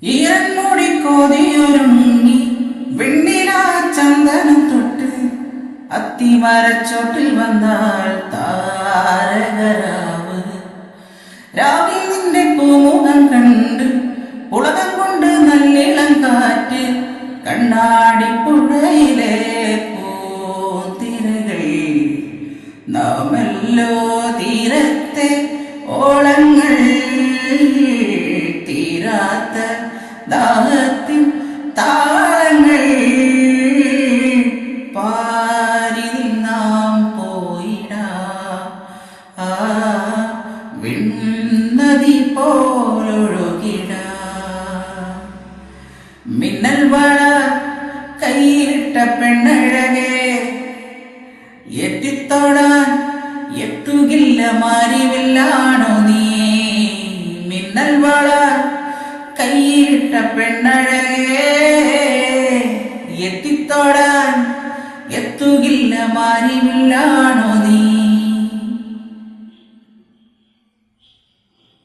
ഈരൻമുടി കോതിയൊരുങ്ങി വെണ്ണിലാ ചന്ദനം തൊട്ട് അത്തിമരച്ചോട്ടിൽ വന്നാൽ താരകരാവ്. രാവിൽ നിന്റെ പൂമുഖം കണ്ട് ഉലകം കൊണ്ട് നല്ലിളം കാറ്റ് കണ്ണാടിപ്പുഴയിലെ പൂത്തിരകൾ നാമല്ലോ തീരത്തെ ഓളങ്ങൾ തീരാത്ത ദാഹത്തിൻ താളങ്ങൾ പാരിൽ നാം പോയിടാ ആ വിണ്ണതി പോലൊഴുകിടാ. മിന്നൽ വള കയ്യിലിട്ട പെണ്ണഴകെ എത്തിത്തോടാൻ എത്തുകില്ല മാറിവില്ലാണോ നീ. മിന്നൽ വള കയ്യിലിട്ട പെണ്ണഴകെ എത്തിത്തോടാൻ എത്തുകില്ല മാറിവില്ലാണോ